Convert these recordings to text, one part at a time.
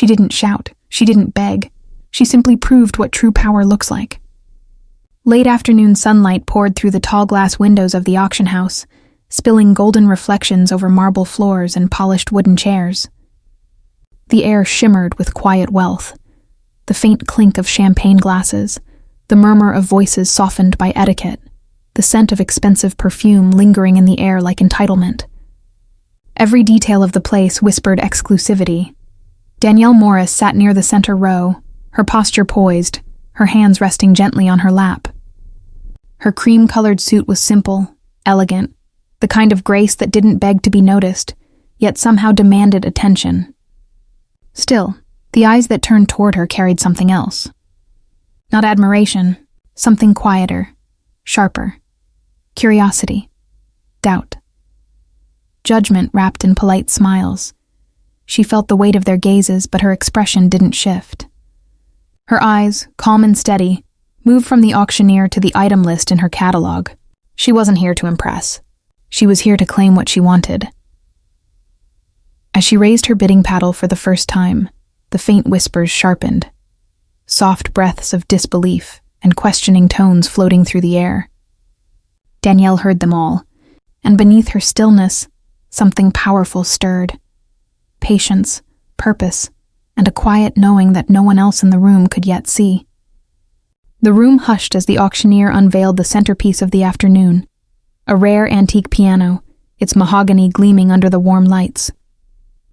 She didn't shout. She didn't beg. She simply proved what true power looks like. Late afternoon sunlight poured through the tall glass windows of the auction house, spilling golden reflections over marble floors and polished wooden chairs. The air shimmered with quiet wealth, the faint clink of champagne glasses, the murmur of voices softened by etiquette, the scent of expensive perfume lingering in the air like entitlement. Every detail of the place whispered exclusivity. Danielle Morris sat near the center row, her posture poised, her hands resting gently on her lap. Her cream-colored suit was simple, elegant, the kind of grace that didn't beg to be noticed, yet somehow demanded attention. Still, the eyes that turned toward her carried something else. Not admiration, something quieter, sharper. Curiosity, doubt. Judgment wrapped in polite smiles. She felt the weight of their gazes, but her expression didn't shift. Her eyes, calm and steady, moved from the auctioneer to the item list in her catalog. She wasn't here to impress. She was here to claim what she wanted. As she raised her bidding paddle for the first time, the faint whispers sharpened, soft breaths of disbelief and questioning tones floating through the air. Danielle heard them all, and beneath her stillness, something powerful stirred. Patience, purpose, and a quiet knowing that no one else in the room could yet see. The room hushed as the auctioneer unveiled the centerpiece of the afternoon, a rare antique piano, its mahogany gleaming under the warm lights.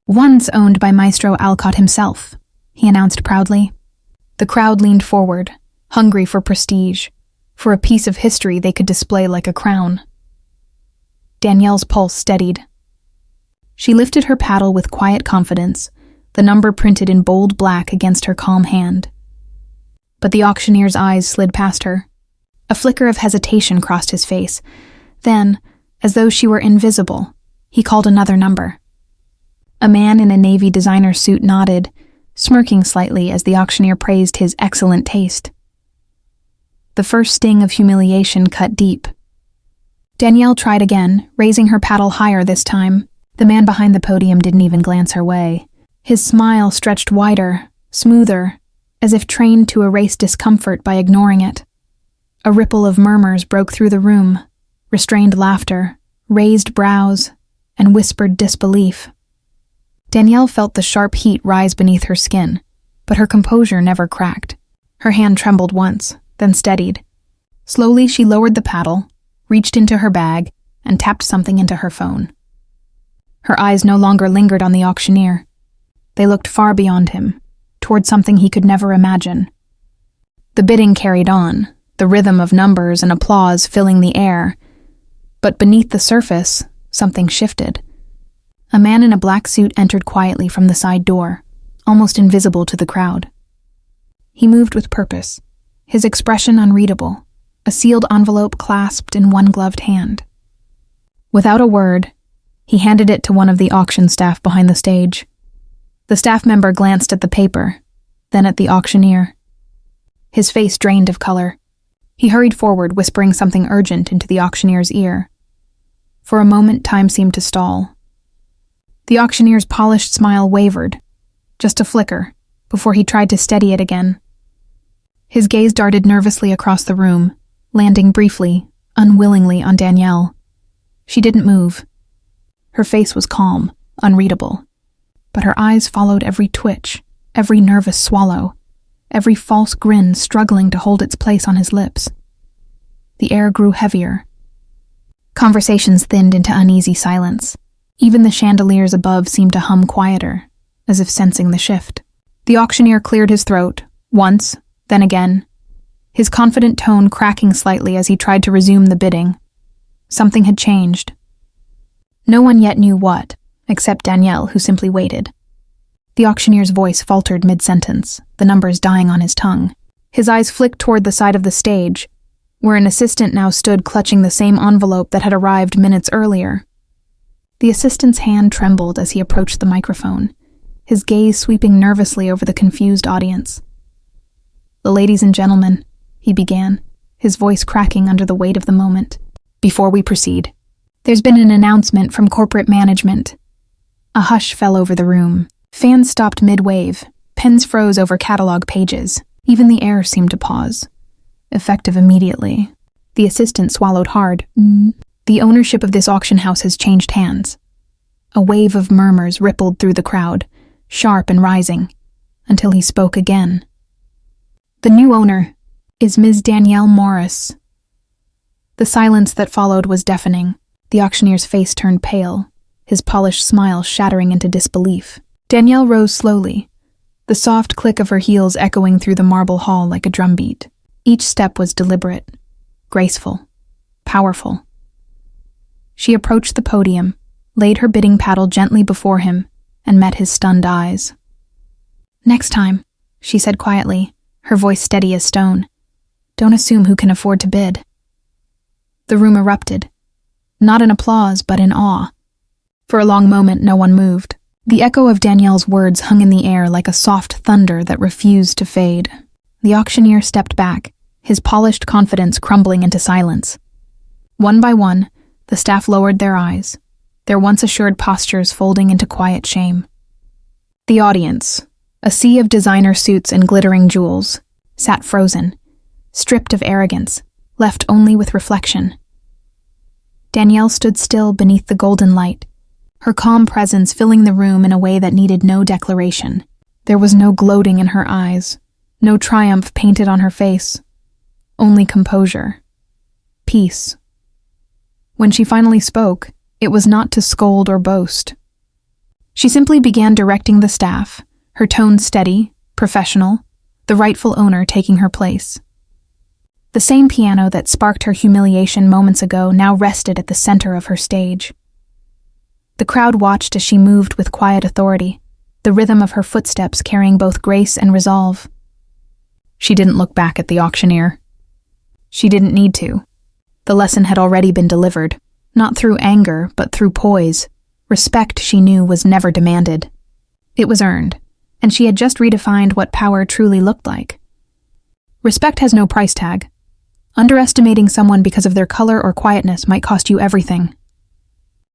"Once owned by Maestro Alcott himself," he announced proudly. The crowd leaned forward, hungry for prestige, for a piece of history they could display like a crown. Danielle's pulse steadied. She lifted her paddle with quiet confidence, the number printed in bold black against her calm hand. But the auctioneer's eyes slid past her. A flicker of hesitation crossed his face. Then, as though she were invisible, he called another number. A man in a navy designer suit nodded, smirking slightly as the auctioneer praised his excellent taste. The first sting of humiliation cut deep. Danielle tried again, raising her paddle higher this time. The man behind the podium didn't even glance her way. His smile stretched wider, smoother, as if trained to erase discomfort by ignoring it. A ripple of murmurs broke through the room, restrained laughter, raised brows, and whispered disbelief. Danielle felt the sharp heat rise beneath her skin, but her composure never cracked. Her hand trembled once, then steadied. Slowly she lowered the paddle, reached into her bag, and tapped something into her phone. Her eyes no longer lingered on the auctioneer. They looked far beyond him, toward something he could never imagine. The bidding carried on, the rhythm of numbers and applause filling the air. But beneath the surface, something shifted. A man in a black suit entered quietly from the side door, almost invisible to the crowd. He moved with purpose, his expression unreadable, a sealed envelope clasped in one gloved hand. Without a word, he handed it to one of the auction staff behind the stage. The staff member glanced at the paper, then at the auctioneer. His face drained of color. He hurried forward, whispering something urgent into the auctioneer's ear. For a moment, time seemed to stall. The auctioneer's polished smile wavered, just a flicker, before he tried to steady it again. His gaze darted nervously across the room, landing briefly, unwillingly on Danielle. She didn't move. Her face was calm, unreadable, but her eyes followed every twitch, every nervous swallow, every false grin struggling to hold its place on his lips. The air grew heavier. Conversations thinned into uneasy silence. Even the chandeliers above seemed to hum quieter, as if sensing the shift. The auctioneer cleared his throat, once, then again, his confident tone cracking slightly as he tried to resume the bidding. Something had changed. No one yet knew what, except Danielle, who simply waited. The auctioneer's voice faltered mid-sentence, the numbers dying on his tongue. His eyes flicked toward the side of the stage, where an assistant now stood clutching the same envelope that had arrived minutes earlier. The assistant's hand trembled as he approached the microphone, his gaze sweeping nervously over the confused audience. "The ladies and gentlemen," he began, his voice cracking under the weight of the moment. "Before we proceed, there's been an announcement from corporate management." A hush fell over the room. Fans stopped mid-wave, Pens froze over catalog pages. Even the air seemed to pause. Effective immediately. The assistant swallowed hard. The ownership of this auction house has changed hands. A wave of murmurs rippled through the crowd, sharp and rising, until he spoke again. The new owner is Ms. Danielle Morris. The silence that followed was deafening. The auctioneer's face turned pale, his polished smile shattering into disbelief. Danielle rose slowly, the soft click of her heels echoing through the marble hall like a drumbeat. Each step was deliberate, graceful, powerful. She approached the podium, laid her bidding paddle gently before him, and met his stunned eyes. "Next time," she said quietly, her voice steady as stone, "don't assume who can afford to bid." The room erupted, not in applause but in awe. For a long moment no one moved. The echo of Danielle's words hung in the air like a soft thunder that refused to fade. The auctioneer stepped back, his polished confidence crumbling into silence. One by one, the staff lowered their eyes, their once assured postures folding into quiet shame. The audience, a sea of designer suits and glittering jewels, sat frozen, stripped of arrogance, left only with reflection. Danielle stood still beneath the golden light, her calm presence filling the room in a way that needed no declaration. There was no gloating in her eyes, no triumph painted on her face, only composure, peace. When she finally spoke, it was not to scold or boast. She simply began directing the staff, her tone steady, professional, the rightful owner taking her place. The same piano that sparked her humiliation moments ago now rested at the center of her stage. The crowd watched as she moved with quiet authority, the rhythm of her footsteps carrying both grace and resolve. She didn't look back at the auctioneer. She didn't need to. The lesson had already been delivered, not through anger, but through poise. Respect, she knew, was never demanded. It was earned, and she had just redefined what power truly looked like. Respect has no price tag. Underestimating someone because of their color or quietness might cost you everything.